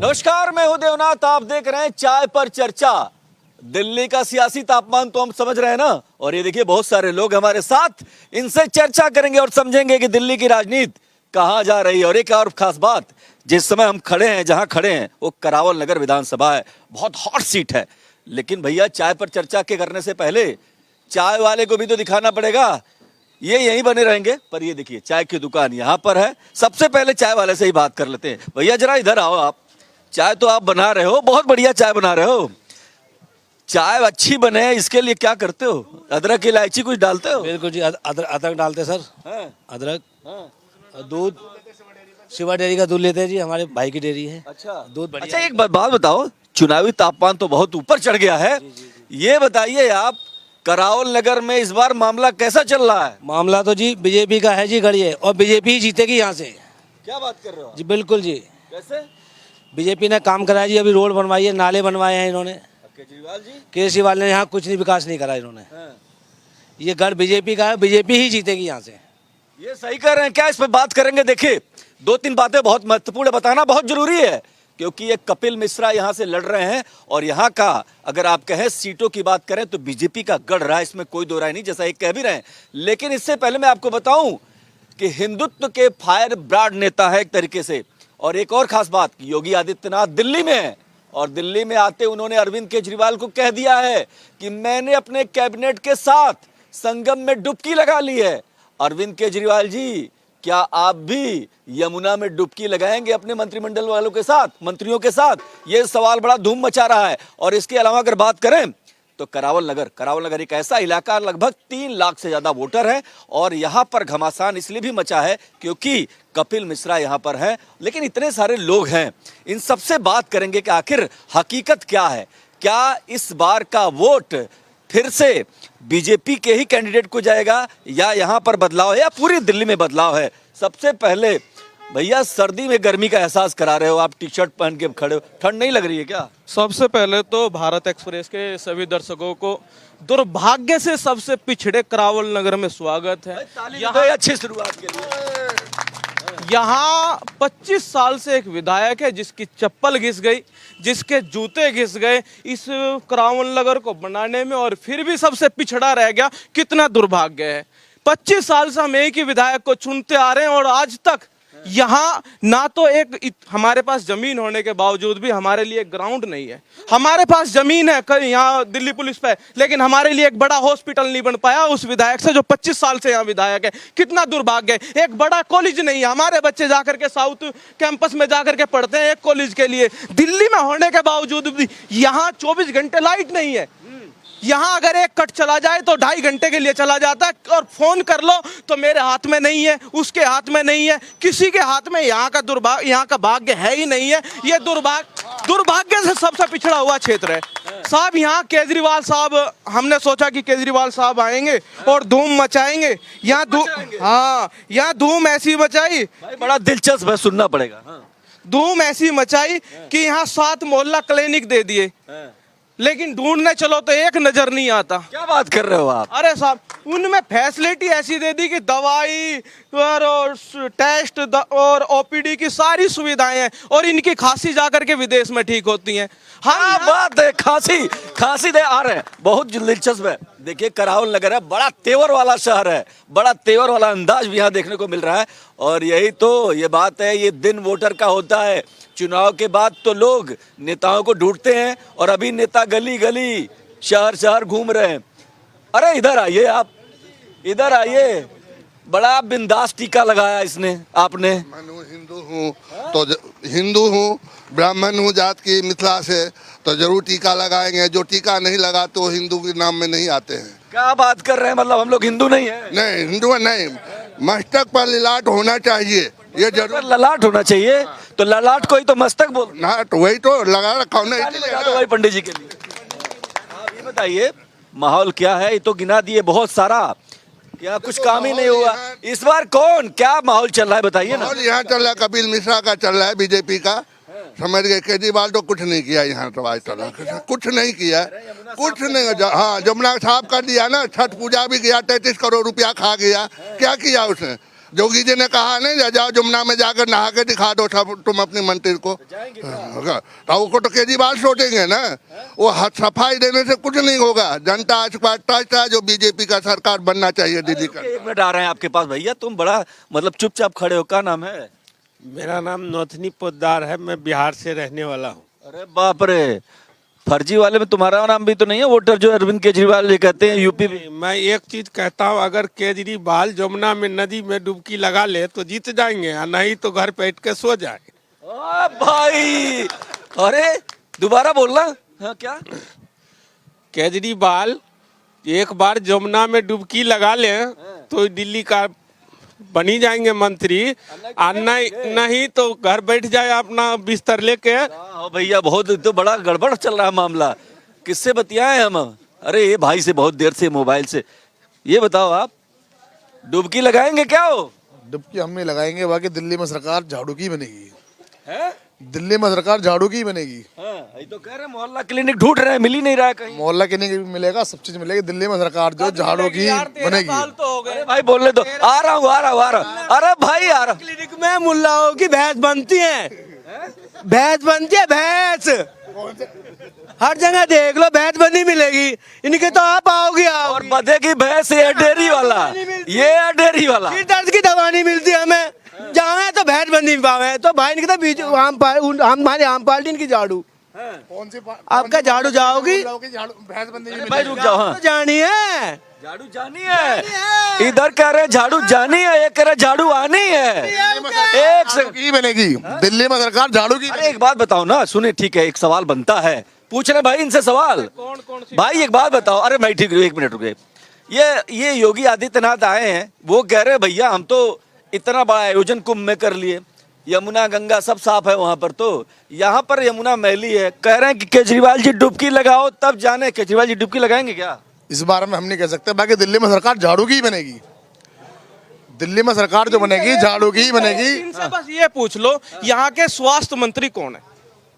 नमस्कार, मैं हूं देवनाथ। आप देख रहे हैं चाय पर चर्चा। दिल्ली का सियासी तापमान तो हम समझ रहे हैं ना, और ये देखिए बहुत सारे लोग हमारे साथ, इनसे चर्चा करेंगे और समझेंगे कि दिल्ली की राजनीति कहां जा रही है। और एक और खास बात, जिस समय हम खड़े हैं, जहां खड़े हैं वो करावल नगर विधानसभा है, बहुत हॉट सीट है। लेकिन भैया, चाय पर चर्चा के करने से पहले चाय वाले को भी तो दिखाना पड़ेगा। ये यहीं बने रहेंगे, पर ये देखिए चाय की दुकान यहाँ पर है। सबसे पहले चाय वाले से ही बात कर लेते हैं। भैया जरा इधर आओ। आप चाय तो आप बना रहे हो, बहुत बढ़िया चाय बना रहे हो। चाय अच्छी बने इसके लिए क्या करते हो? अदरक इलायची कुछ डालते हो? बिल्कुल जी, अदरक डालते सर। हाँ, अदरक हाँ। और दूध, शिवा डेयरी का दूध लेते हैं जी, हमारे भाई की डेयरी है। अच्छा, दूध बढ़िया। अच्छा, एक बात बताओ, चुनावी तापमान तो बहुत ऊपर चढ़ गया है। ये बताइए आप, करावल नगर में इस बार मामला कैसा चल रहा है? मामला तो जी बीजेपी का है जी, गढ़िए, और बीजेपी ही जीतेगी यहाँ से। क्या बात कर रहे हो जी बिल्कुल जी, कैसे? बीजेपी ने काम कराया जी, अभी रोड बनवाई है, नाले बनवाए हैं इन्होंने। केजरीवाल जी? केजरीवाल ने यहाँ कुछ नहीं विकास नहीं करा इन्होंने। हाँ। ये गढ़ बीजेपी का है, बीजेपी ही जीतेगी यहाँ से। ये सही कर रहे हैं क्या? इस पर बात करेंगे। देखिए, दो तीन बातें बहुत महत्वपूर्ण बताना बहुत जरूरी है, क्योंकि ये कपिल मिश्रा यहाँ से लड़ रहे हैं और यहाँ का अगर आप कहें सीटों की बात करें तो बीजेपी का गढ़ रहा है, इसमें कोई दो राय नहीं, जैसा एक कह भी रहे हैं। लेकिन इससे पहले मैं आपको बताऊं कि हिंदुत्व के फायर ब्रांड नेता है एक तरीके से। और एक और खास बात, योगी आदित्यनाथ दिल्ली में है, और दिल्ली में आते उन्होंने अरविंद केजरीवाल को कह दिया है कि मैंने अपने कैबिनेट के साथ संगम में डुबकी लगा ली है। अरविंद केजरीवाल जी, क्या आप भी यमुना में डुबकी लगाएंगे अपने मंत्रिमंडल वालों के साथ, मंत्रियों के साथ? ये सवाल बड़ा धूम मचा रहा है। और इसके अलावा अगर बात करें तो करावल नगर एक ऐसा इलाका, लगभग 3 लाख से ज्यादा वोटर है, और यहाँ पर घमासान इसलिए भी मचा है क्योंकि कपिल मिश्रा यहाँ पर है। लेकिन इतने सारे लोग हैं, इन सबसे बात करेंगे कि आखिर हकीकत क्या है। क्या इस बार का वोट फिर से बीजेपी के ही कैंडिडेट को जाएगा, या यहाँ पर बदलाव है, या पूरी दिल्ली में बदलाव है? सबसे पहले भैया, सर्दी में गर्मी का एहसास करा रहे हो, आप टी शर्ट पहन के खड़े हो, ठंड नहीं लग रही है क्या? सबसे पहले तो भारत एक्सप्रेस के सभी दर्शकों को दुर्भाग्य से सबसे पिछड़े करावल नगर में स्वागत है। यहाँ अच्छी शुरुआत के लिए। यहाँ 25 साल से एक विधायक है जिसकी चप्पल घिस गई, जिसके जूते घिस गए इस करावल नगर को बनाने में, और फिर भी सबसे पिछड़ा रह गया। कितना दुर्भाग्य है। 25 साल से हम एक ही विधायक को चुनते आ रहे हैं, और आज तक यहाँ ना तो हमारे पास जमीन होने के बावजूद भी हमारे लिए ग्राउंड नहीं है। हमारे पास जमीन है यहाँ दिल्ली पुलिस पे, लेकिन हमारे लिए एक बड़ा हॉस्पिटल नहीं बन पाया उस विधायक से जो 25 साल से यहाँ विधायक है। कितना दुर्भाग्य है। एक बड़ा कॉलेज नहीं है, हमारे बच्चे जाकर के साउथ कैंपस में जाकर के पढ़ते हैं एक कॉलेज के लिए। दिल्ली में होने के बावजूद भी यहाँ 24 घंटे लाइट नहीं है। यहाँ अगर एक कट चला जाए तो 2.5 घंटे के लिए चला जाता है, और फोन कर लो तो मेरे हाथ में नहीं है, उसके हाथ में नहीं है, किसी के हाथ में। यहाँ का भाग्य है ही नहीं है। ये दुर्भाग्य से सबसे पिछड़ा हुआ क्षेत्र है साहब। यहाँ केजरीवाल साहब, हमने सोचा कि केजरीवाल साहब आएंगे और धूम मचाएंगे। यहाँ धूम ऐसी मचाई, बड़ा दिलचस्प है, सुनना पड़ेगा। धूम ऐसी मचाई कि यहाँ 7 मोहल्ला क्लिनिक दे दिए, लेकिन ढूंढने चलो तो एक नजर नहीं आता। क्या बात कर रहे हो आप? अरे साहब, उनमें फैसिलिटी ऐसी दे दी कि दवाई और टेस्ट और ओपीडी की सारी सुविधाएं हैं, और इनकी खांसी जाकर के विदेश में ठीक होती हैं। हाँ, बात है, खांसी दे आ रहे हैं। बहुत दिलचस्प है। देखिए, करावल नगर है, बड़ा तेवर वाला शहर है, बड़ा तेवर वाला अंदाज भी यहाँ देखने को मिल रहा है। और यही तो ये बात है, ये दिन वोटर का होता है। चुनाव के बाद तो लोग नेताओं को ढूंढते हैं, और अभी नेता गली गली शहर शहर घूम रहे हैं। अरे इधर आइए, आप इधर आइए। बड़ा बिंदास टीका लगाया इसने, आपने। मैं हिंदू हूँ, ब्राह्मण हूँ जात की, मिथिला से, तो जरूर टीका लगाएंगे। जो टीका नहीं लगा तो हिंदू के नाम में नहीं आते हैं। क्या बात कर रहे हैं? मतलब हम लोग हिंदू नहीं है? नहीं, हिंदू नहीं। मस्तक पर ललाट होना चाहिए, ये जरूर। ललाट होना चाहिए, तो ललाट को ही तो मस्तक बोल ना, तो वही तो लगा रखा नहीं लगा दो भाई पंडित जी के लिए। आप ये बताइए, माहौल क्या है? ये तो गिना दिए बहुत सारा, यहाँ कुछ काम ही नहीं हुआ। इस बार कौन क्या माहौल चल रहा है बताइए ना। यहाँ चल रहा है, कपिल मिश्रा का चल रहा है, बीजेपी का, समझ गए। केजरीवाल तो कुछ नहीं किया यहाँ, तो आज तक कुछ नहीं किया, कुछ नहीं। हाँ, जमुना साफ कर दिया ना, छठ पूजा भी गया, 33 करोड़ रुपया खा गया। क्या किया उसने? जोगी जी ने कहा नहीं, जाओ जमुना में जाकर नहा के दिखा दो तुम अपनी मंत्री को। तो वो को तो केजरीवाल सोचेंगे ना, वो हाथ सफाई देने से कुछ नहीं होगा। जनता ट्रस्ट है जो बीजेपी का सरकार बनना चाहिए दिल्ली का। एक मिनट आ रहे हैं आपके पास भैया, तुम बड़ा मतलब चुपचाप खड़े हो, क्या नाम है? मेरा नाम नौथनी पोद्दार है, मैं बिहार से रहने वाला हूँ। अरे बाप रे, फर्जी वाले में तुम्हारा नाम भी तो नहीं है वोटर जो अरविंद केजरीवाल जी कहते हैं यूपी में? मैं एक चीज कहता हूँ, अगर केजरीवाल जमुना में नदी में डुबकी लगा ले तो जीत जाएंगे, और नहीं तो घर बैठ के सो जाए। भाई अरे दोबारा बोलना। हाँ क्या? केजरीवाल एक बार जमुना में डुबकी लगा ले तो दिल्ली का बनी जाएंगे मंत्री, और नहीं तो घर बैठ जाए अपना बिस्तर लेके। हाँ भैया, बहुत तो बड़ा गड़बड़ चल रहा है मामला। किससे बतियाए हम? अरे ये भाई से बहुत देर से मोबाइल से। ये बताओ आप डुबकी लगाएंगे क्या? हो डुबकी हम नहीं लगाएंगे, बाकी दिल्ली में सरकार झाड़ू की बनेगी। है? दिल्ली में सरकार झाड़ू की बनेगी। हाँ, ये तो कह रहे हैं मोहल्ला क्लिनिक ढूंढ रहे हैं, मिल ही नहीं रहा है कहीं। मोहल्ला क्लिनिक भी मिलेगा, सब चीज मिलेगी। दिल्ली में सरकार जो झाड़ू की बनेगी। तो हो गए अरे भाई बोलने दो, आ रहा हूँ। अरे भाई आ रहा। क्लिनिक में मुल्लाओं की भैंस बनती है, भैंस बनती है, भैंस हर जगह देख लो, भैंस बनी मिलेगी। इनके तो आप आओगे और बधे की भैंस, ये डेयरी वाला, ये है डेयरी वाला। सिर दर्द की दवा नहीं मिलती हमें, जाए तो भैंस बनी पावे। तो भाई इनकी तो बीच हमारे आम पार्टी इनकी झाड़ू। कौन सी आपका झाड़ू जाओगी? भैंस बंदी अरे भाई रुक जाओ। हाँ तो जानी है, झाड़ू जानी है, इधर कह रहे झाड़ू जानी है, एक कह रहे झाड़ू आनी है। एक से की बनेगी दिल्ली में सरकार झाड़ू की। अरे एक बात बताओ ना, सुने ठीक है, एक सवाल बनता है, पूछ रहे भाई इनसे सवाल। भाई एक बात बताओ। अरे भाई ठीक, एक मिनट रुके। ये योगी आदित्यनाथ आए हैं, वो कह रहे भैया हम तो इतना बड़ा आयोजन कुंभ में कर लिए, यमुना गंगा सब साफ है वहां पर, तो यहाँ पर यमुना मैली है। कह रहे हैं कि केजरीवाल जी डुबकी लगाओ तब जाने। केजरीवाल जी डुबकी लगाएंगे क्या? इस बारे में हम नहीं कह सकते, बाकी दिल्ली में सरकार झाड़ू की बनेगी। दिल्ली में सरकार जो बनेगी झाड़ू की बनेगी। इनसे बस ये पूछ लो, यहाँ के स्वास्थ्य मंत्री कौन है?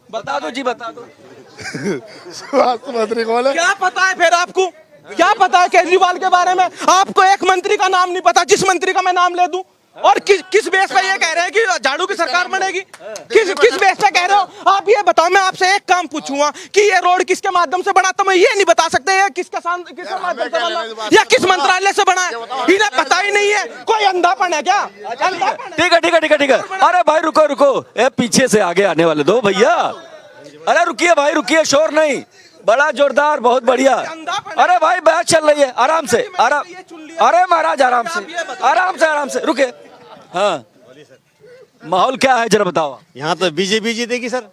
बता दो जी, बता दो। स्वास्थ्य मंत्री कौन है? क्या पता है फिर आपको? क्या पता है केजरीवाल के बारे में? आपको एक मंत्री का नाम नहीं पता, जिस मंत्री का मैं नाम ले दूं? और किस बेस पे ये कह रहे हैं कि झाड़ू की सरकार बनेगी? किस बेस पे कह रहे हो आप? ये बताओ, मैं आपसे एक काम पूछूंगा कि ये रोड किसके माध्यम से बना, तो मैं ये नहीं बता सकते ये किसके माध्यम से बना या किस मंत्रालय से बना है? इन्हें पता ही नहीं है। कोई अंधापन है क्या? ठीक है। अरे भाई रुको, ए पीछे से आगे आने वाले दो भैया। अरे रुकिए भाई, रुकिए, शोर नहीं। बड़ा जोरदार, बहुत बढ़िया। अरे भाई बहस चल रही है, आराम से, आराम। अरे महाराज आराम से रुके। हाँ माहौल क्या है जरा बताओ। यहाँ तो बीजेपी जीतेगी सर,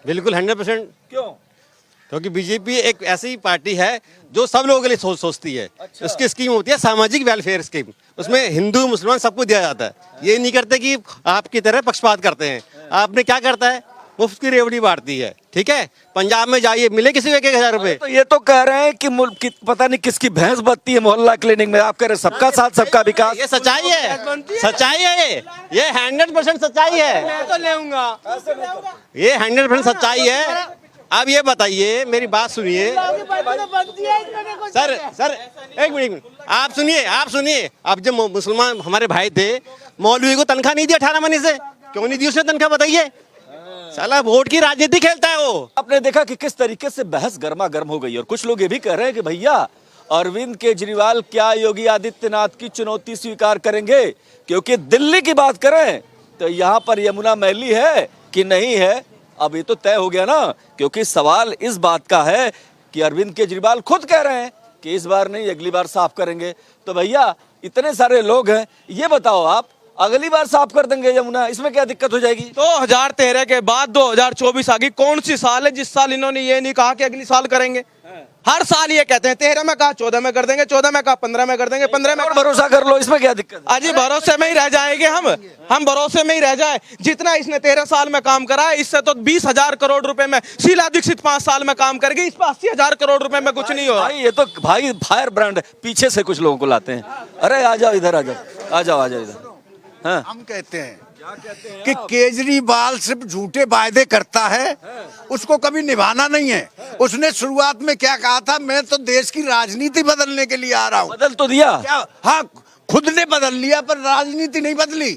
बिल्कुल 100%। क्यों? क्योंकि बीजेपी एक ऐसी पार्टी है जो सब लोगों के लिए सोचती है। उसकी स्कीम होती है सामाजिक वेलफेयर स्कीम, उसमें हिंदू मुसलमान सबको दिया जाता है। ये नहीं करते कि आपकी तरह पक्षपात करते हैं। आपने क्या करता है, मुफ्त की रेवड़ी बांटती है। ठीक है, पंजाब में जाइए, मिले किसी को 1,000 रुपए। तो ये तो कह रहे हैं कि पता नहीं किसकी भैंस बत्ती है मोहल्ला क्लिनिक में। आप कह रहे हैं सबका साथ सबका विकास। ये सच्चाई है, सच्चाई है, ये 100% सच्चाई है, मैं तो लेऊंगा। ये 100% सच्चाई है। अब ये बताइए, मेरी बात सुनिए सर, एक मिनट, आप सुनिए। अब जब मुसलमान हमारे भाई थे, मौलवी को तनख्वाह नहीं दी 18 महीने से, क्यों नहीं दी उसने तनख्वाह? बताइए, साला वोट की राजनीति खेलता है वो। आपने देखा कि किस तरीके से बहस गर्मा गर्म हो गई। और कुछ लोग ये भी कह रहे हैं कि भैया अरविंद केजरीवाल क्या योगी आदित्यनाथ की चुनौती स्वीकार करेंगे? क्योंकि दिल्ली की बात करें तो यहाँ पर यमुना मैली है कि नहीं है, अब ये तो तय हो गया ना। क्योंकि सवाल इस बात का है कि अरविंद केजरीवाल खुद कह रहे हैं कि इस बार नहीं, अगली बार साफ करेंगे। तो भैया इतने सारे लोग हैं, ये बताओ आप अगली बार साफ कर देंगे यमुना, इसमें क्या दिक्कत हो जाएगी? 2013 के बाद 2024 आ गई। कौन सी साल है जिस साल इन्होंने ये नहीं कहा कि अगली साल करेंगे? हर साल ये कहते हैं 13 में कहा 14 में कर देंगे, 14 में कहा 15 में कर देंगे, 15 में। और भरोसा कर लो, इसमें क्या दिक्कत? अजी भरोसे में ही रह जाएंगे हम भरोसे में ही रह जाए। जितना इसने 13 साल में काम करा है, इससे तो 20,000 करोड़ रुपए में शीला दीक्षित 5 साल में काम करेगी, इस पर 80,000 करोड़ रुपए में कुछ नहीं हो रहा। ये तो भाई फायर ब्रांड है। पीछे से कुछ लोगों को लाते हैं। अरे आ जाओ इधर, आ जाओ इधर। हाँ। हम कहते हैं कि केजरीवाल सिर्फ झूठे वायदे करता है, उसको कभी निभाना नहीं है। उसने शुरुआत में क्या कहा था, मैं तो देश की राजनीति बदलने के लिए आ रहा हूँ। बदल तो दिया। क्या? हाँ, खुद ने बदल लिया पर राजनीति नहीं बदली।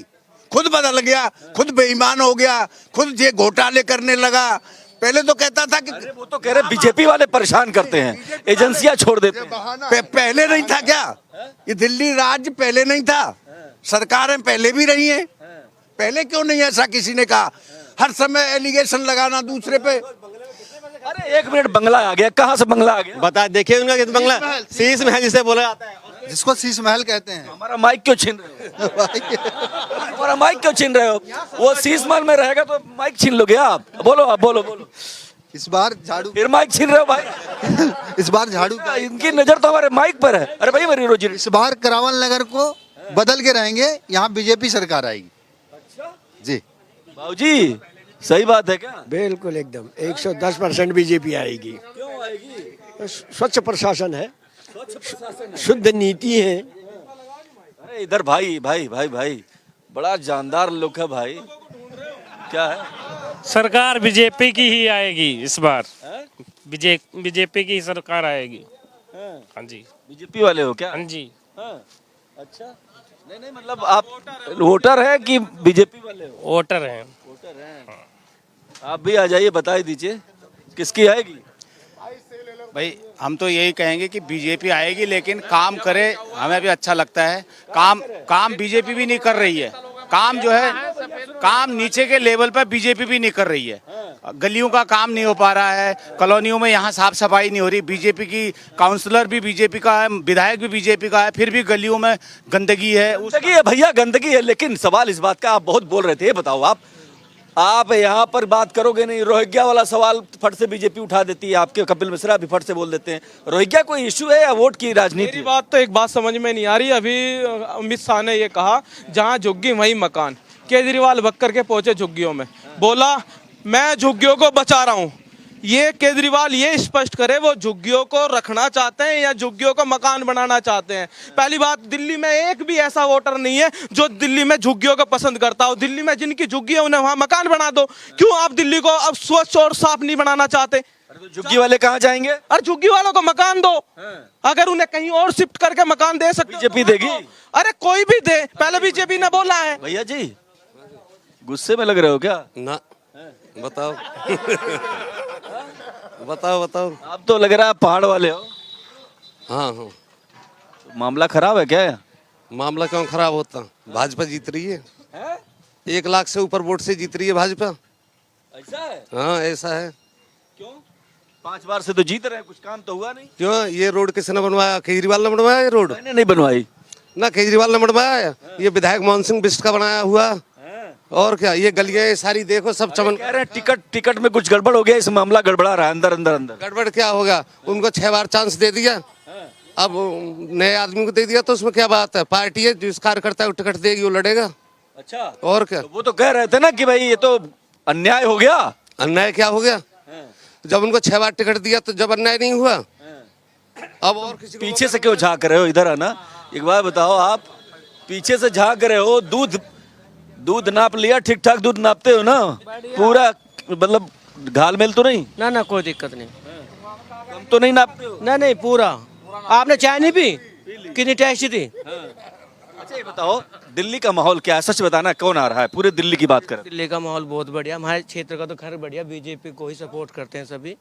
खुद बदल गया, खुद बेईमान हो गया, खुद ये घोटाले करने लगा। पहले तो कहता था कि वो तो कह रहे बीजेपी वाले परेशान करते हैं, एजेंसियां छोड़ देते हैं। पहले नहीं था क्या? ये दिल्ली राज्य पहले नहीं था? सरकारें पहले भी रही हैं, पहले क्यों नहीं ऐसा किसी ने कहा? हर समय एलिगेशन लगाना दूसरे पे। अरे एक मिनट, बंगला आ गया, कहाँ से बंगला आ गया? बता, देखिए उनका कितना बंगला, शीश महल जिसे बोला जाता है। जिसको शीश महल कहते हैं। हमारा माइक क्यों छीन रहे हो? हमारा माइक क्यों छीन रहे हो? वो शीश महल में रहेगा तो माइक छीन लोगे आप? बोलो, आप बोलो बोलो। इस बार झाड़ू फिर माइक छीन रहे हो भाई? इस बार झाड़ू इनकी नजर तो हमारे माइक पर है। अरे भाई मेरी रोजी। इस बार करावल नगर को बदल के रहेंगे, यहाँ बीजेपी सरकार आएगी। जी बाबूजी, सही बात है क्या? बिल्कुल एकदम 110% बीजेपी आएगी। क्यों आएगी? स्वच्छ प्रशासन है, शुद्ध नीति है। अरे इधर भाई भाई भाई भाई, बड़ा जानदार लुक है भाई। क्या है? सरकार बीजेपी की ही आएगी इस बार। बीजेपी की ही सरकार आएगी। हाँ जी। बीजेपी वाले हो क्या? हाँ जी। हाँ, अच्छा। नहीं नहीं, मतलब आप वोटर है कि बीजेपी वाले हो? वोटर हैं। वोटर हैं। आप भी आ जाइए, बता ही दीजिए किसकी आएगी। भाई हम तो यही कहेंगे कि बीजेपी आएगी, लेकिन काम करे, हमें भी अच्छा लगता है। काम बीजेपी भी नहीं कर रही है। काम जो है, काम नीचे के लेवल पर बीजेपी भी नहीं कर रही है। गलियों का काम नहीं हो पा रहा है, कॉलोनियों में यहाँ साफ सफाई नहीं हो रही। बीजेपी की काउंसलर भी बीजेपी का है, विधायक भी बीजेपी का है, फिर भी गलियों में गंदगी है। गंदगी है भैया, गंदगी है, लेकिन सवाल इस बात का, आप बहुत बोल रहे थे, ये बताओ आप यहाँ पर बात करोगे नहीं। रोहिंग्या वाला सवाल फट से बीजेपी उठा देती है, आपके कपिल मिश्रा भी फट से बोल देते हैं। रोहिंग्या कोई इशू है या वोट की राजनीति? मेरी बात तो एक बात समझ में नहीं आ रही। अभी अमित शाह ने ये कहा, जहाँ झुग्गी वहीं मकान। केजरीवाल बक्कर के पहुंचे झुग्गियों में, बोला मैं झुग्गियों को बचा रहा हूँ। ये केजरीवाल ये स्पष्ट करे वो झुग्गियों को रखना चाहते हैं या झुग्गियों को मकान बनाना चाहते हैं। पहली बात, दिल्ली में एक भी ऐसा वोटर नहीं है जो दिल्ली में झुग्गियों को पसंद करता हो। दिल्ली में जिनकी झुग्गी है उन्हें वहां मकान बना दो। क्यों आप दिल्ली को अब स्वच्छ और साफ नहीं बनाना चाहते? तो झुग्गी वाले कहाँ जाएंगे? अरे झुग्गी वालों को मकान दो। अगर उन्हें कहीं और शिफ्ट करके मकान दे सकते, बीजेपी देगी। अरे कोई भी दे, पहले बीजेपी ने बोला है। भैया जी गुस्से में लग रहे हो क्या? ना, बताओ। बताओ बताओ। आप तो लग रहा है पहाड़ वाले हो। हाँ हाँ। मामला खराब है क्या? मामला क्यों खराब होता? भाजपा जीत रही है। 1 लाख से ऊपर वोट से जीत रही है भाजपा। ऐसा है? हाँ ऐसा है। क्यों? 5 बार से तो जीत रहे हैं, कुछ काम तो हुआ नहीं। क्यों? ये रोड किसने बनवाया? केजरीवाल ने बनवाया ये रोड? मैंने नहीं बनवाई ना, केजरीवाल ने बनवाया। ये विधायक मोहन सिंह बिष्ट का बनाया हुआ। और क्या, ये गलियां सारी देखो सब चमन। कह रहे हैं टिकट में कुछ गड़बड़ हो गया, इस मामला गड़बड़ा रहा है अंदर अंदर अंदर। गड़बड़ क्या होगा? उनको 6 बार चांस दे दिया, अब नए आदमी को दे दिया तो उसमें क्या बात है? पार्टी है, जिस कार्यकर्ता को टिकट देगी वो लड़ेगा। अच्छा, और क्या? तो वो तो कह रहे थे ना कि भाई ये तो अन्याय हो गया। अन्याय क्या हो गया? जब उनको 6 बार टिकट दिया तो जब अन्याय नहीं हुआ। अब और किसी को पीछे से क्यों झांक रहे हो? इधर आना, एक बार बताओ। आप पीछे से झांक रहे हो। दूध नाप लिया, ठीक ठाक दूध नापते हो ना? पूरा मतलब घालमेल तो नहीं? ना ना, कोई दिक्कत नहीं। कम तो नहीं नापते हो? ना नहीं, पूरा। आपने चाय नहीं पी? कितनी टेस्टी थी। अच्छा ये बताओ, दिल्ली का माहौल क्या है? सच बताना, कौन आ रहा है? पूरे दिल्ली की बात करें। दिल्ली का माहौल बहुत बढ़िया, हमारे क्षेत्र का तो खैर बढ़िया। बीजेपी को ही सपोर्ट करते हैं सभी।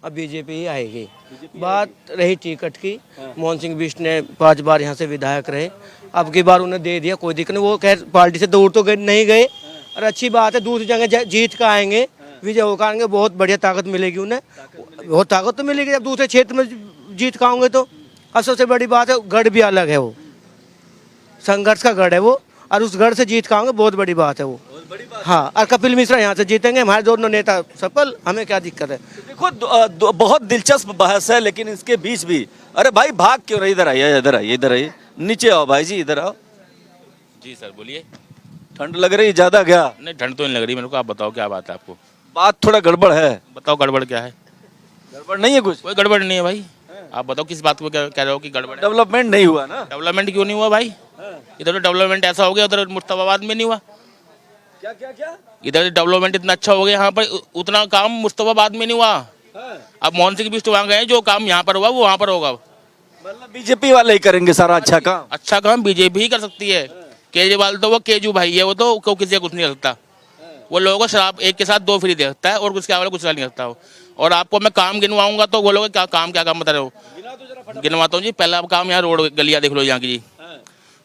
अब बीजेपी ही आएगी। बात रही टिकट की, मोहन सिंह बिष्ट ने 5 बार यहाँ से विधायक रहे, अब की बार उन्हें दे दिया, कोई दिक्कत नहीं। वो खैर पार्टी से दूर तो नहीं गए, और अच्छी बात है। दूसरी जगह जीत कर आएंगे, विजय होकर आएंगे, बहुत बढ़िया ताकत मिलेगी उन्हें। बहुत ताकत तो मिलेगी जब दूसरे क्षेत्र में जीत कर आएंगे तो। और सबसे बड़ी बात है, गढ़ भी अलग है, वो संघर्ष का गढ़ है वो, और उस गढ़ से जीत कर आएंगे, बहुत बड़ी बात है वो। हाँ, और कपिल मिश्रा यहाँ से जीतेंगे, हमारे दोनों नेता सफल, हमें क्या दिक्कत है? देखो बहुत दिलचस्प बहस है, लेकिन इसके बीच भी, अरे भाई भाग क्यों रहे? इधर आइए, इधर आइए, इधर आइए, नीचे आओ भाई जी, इधर आओ। जी सर बोलिए। ठंड लग रही ज्यादा क्या? नहीं ठंड तो नहीं लग रही मेरे को, आप बताओ क्या बात है आपको? बात थोड़ा गड़बड़ है। बताओ गड़बड़ क्या है? गड़बड़ नहीं है कुछ? कोई गड़बड़ नहीं है भाई। आप बताओ किस बात को कह रहे हो कि गड़बड़ है? डेवलपमेंट नहीं हुआ ना? डेवलपमेंट क्यों नहीं हुआ भाई? इधर तो डेवलपमेंट ऐसा हो गया, उधर मुस्तफाबाद में नहीं हुआ। क्या क्या क्या? इधर डेवलपमेंट इतना अच्छा हो गया, यहाँ पर उतना काम मुस्तफाबाद में नहीं हुआ। अब मोहन सिंह बिष्ट वहाँ गए, जो काम यहाँ पर हुआ वो वहाँ पर होगा। मतलब बीजेपी वाले ही करेंगे सारा अच्छा काम। अच्छा काम बीजेपी ही कर सकती है। केजरीवाल तो वो केजू भाई है, वो तो किसी का कुछ नहीं कर सकता। वो लोगों को शराब एक के साथ 2 फ्री दे सकता है और उसके अलावा कुछ नहीं करता हो। और आपको मैं काम गिनवाऊंगा तो बोलोगे क्या काम बता रहे हो। गिनवाता हूँ जी। पहला काम यहाँ रोड गलियाँ देख लो यहाँ की जी।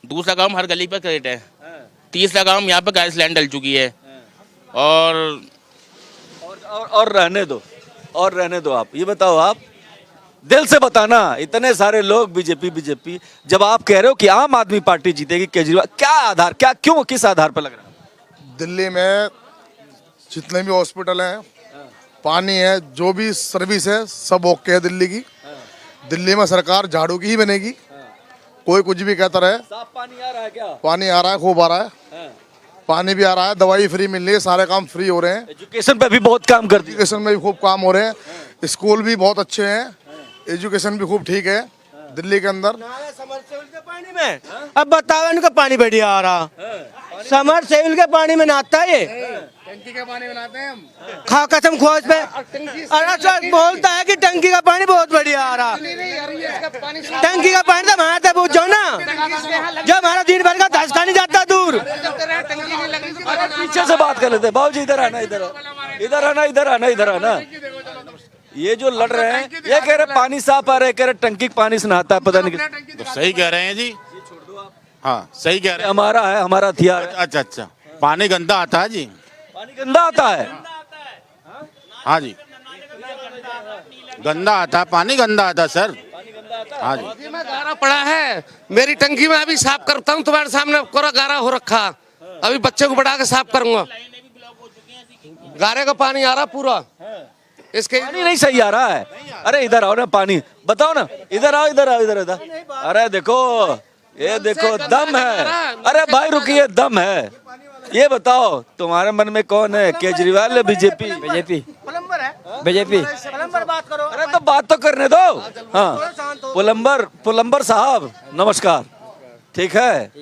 दूसरा काम हर गली पे क्रेडिट है। तीसरा काम यहाँ पे गैस लाइन डल चुकी है। और रहने दो आप ये बताओ, आप दिल से बताना, इतने सारे लोग बीजेपी जब आप कह रहे हो कि आम आदमी पार्टी जीतेगी केजरीवाल, क्या आधार, क्या क्यों, किस आधार पर लग रहा है? दिल्ली में जितने भी हॉस्पिटल हैं, पानी है, जो भी सर्विस है, सब ओके है दिल्ली की। दिल्ली में सरकार झाड़ू की ही बनेगी। कोई कुछ भी कहता रहे। साफ पानी आ रहा है क्या? पानी आ रहा है, खूब आ रहा है। पानी भी आ रहा है, दवाई फ्री मिल रही है, सारे काम फ्री हो रहे हैं। एजुकेशन पे भी बहुत काम कर दिया। एजुकेशन में भी खूब काम हो रहे हैं। स्कूल भी बहुत अच्छे हैं, एजुकेशन भी खूब ठीक है दिल्ली के अंदर। पानी में अब बताओ, इनका पानी बढ़िया आ रहा। समर सेविल के पानी में नहाता है ये। टंकी का पानी बनाते हैं हम। खा कसम खोज पे अरे सर बोलता है कि टंकी का पानी बहुत बढ़िया आ रहा। टंकी का पानी तो हमारे पूछ जाओ ना, जब हमारा दिन भर का धसका नहीं जाता दूर। पीछे से बात कर लेते हैं। बाबू जी इधर आना, इधर आना। ये जो लड़ रहे हैं, ये कह रहे पानी साफ आ रहा है, कह रहे टंकी के पानी से नहाता है, पता नहीं। तो सही कह रहे हैं जी। हाँ सही कह रहे हैं। हमारा हथियार है। अच्छा पानी गंदा आता है जी। पानी गंदा आता है। हाँ जी गंदा आता है, पानी गंदा आता है सर। हाँ जी में गारा पड़ा है, मेरी टंकी में अभी साफ करता हूँ, तुम्हारे सामने पूरा गारा हो रखा। अभी बच्चे को बढ़ा के साफ करूंगा। गारे का पानी आ रहा पूरा। इसके पानी नहीं सही आ रहा है। अरे इधर आओ ना, पानी बताओ ना, इधर आओ। अरे देखो, ये देखो दम है। अरे भाई रुकिए, दम है। ये बताओ तुम्हारे मन में कौन है, केजरीवाल या बीजेपी? बीजेपी। बात करो। अरे तो बात तो करने दो। हाँ पुलम्बर साहब नमस्कार। ठीक है?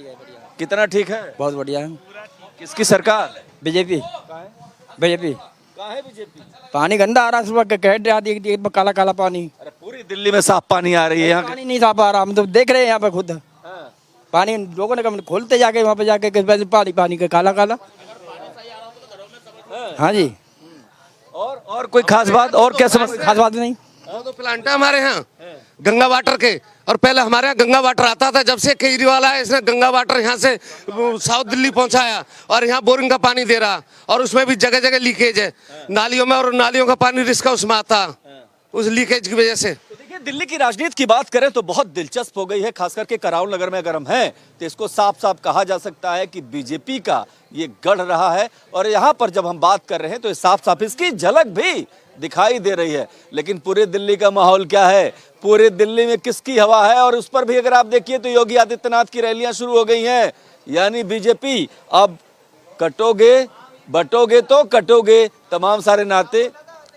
कितना ठीक है? बहुत बढ़िया है। किसकी सरकार? बीजेपी। कहाँ है बीजेपी? पानी गंदा आ रहा है, सुबह काला काला पानी। अरे पूरी दिल्ली में साफ पानी आ रही है। यहाँ पानी नहीं साफ आ रहा, हम तो देख रहे हैं यहाँ पे खुद। पानी लोगों ने कम खोलते जाके वहाँ पे जाके पानी का काला काला। हाँ जी। और कोई खास बात, और क्या समस्या? खास बात नहीं। तो प्लांट है हमारे यहाँ गंगा वाटर के, और पहले हमारे यहाँ गंगा वाटर आता था। जब से केजरीवाल आया, इसने गंगा वाटर यहाँ से साउथ दिल्ली पहुँचाया और यहाँ बोरिंग का पानी दे रहा। और उसमें भी जगह जगह लीकेज है नालियों में, और नालियों का पानी रिस्क उसमें आता उस लीकेज की वजह से। देखिए दिल्ली की राजनीति की बात करें तो बहुत दिलचस्प हो गई है, खास करके कराउल नगर में अगर हम हैं तो इसको साफ साफ कहा जा सकता है कि बीजेपी का ये गढ़ रहा है। और यहाँ पर जब हम बात कर रहे हैं तो साफ साफ इसकी झलक भी दिखाई दे रही है। लेकिन पूरे दिल्ली का माहौल क्या है, पूरे दिल्ली में किसकी हवा है? और उस पर भी अगर आप देखिए तो योगी आदित्यनाथ की रैलियां शुरू हो गई हैं। यानी बीजेपी अब बटोगे तो कटोगे, तमाम सारे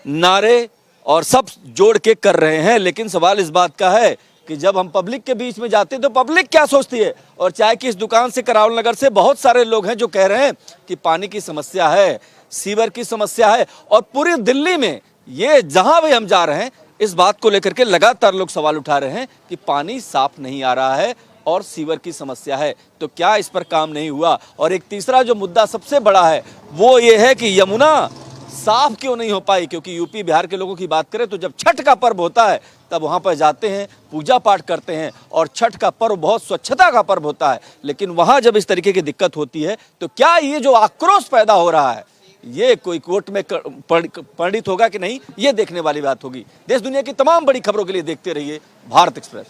नारे और सब जोड़ के कर रहे हैं। लेकिन सवाल इस बात का है कि जब हम पब्लिक के बीच में जाते हैं तो पब्लिक क्या सोचती है। और चाय की इस दुकान से, कराउल नगर से बहुत सारे लोग हैं जो कह रहे हैं कि पानी की समस्या है, सीवर की समस्या है। और पूरी दिल्ली में ये जहां भी हम जा रहे हैं, इस बात को लेकर के लगातार लोग सवाल उठा रहे हैं कि पानी साफ नहीं आ रहा है और सीवर की समस्या है। तो क्या इस पर काम नहीं हुआ? और एक तीसरा जो मुद्दा सबसे बड़ा है वो ये है कि यमुना साफ क्यों नहीं हो पाई? क्योंकि यूपी बिहार के लोगों की बात करें तो जब छठ का पर्व होता है तब वहां पर जाते हैं, पूजा पाठ करते हैं, और छठ का पर्व बहुत स्वच्छता का पर्व होता है। लेकिन वहां जब इस तरीके की दिक्कत होती है तो क्या ये जो आक्रोश पैदा हो रहा है ये कोई कोर्ट में परिणित होगा कि नहीं, ये देखने वाली बात होगी। देश दुनिया की तमाम बड़ी खबरों के लिए देखते रहिए भारत एक्सप्रेस।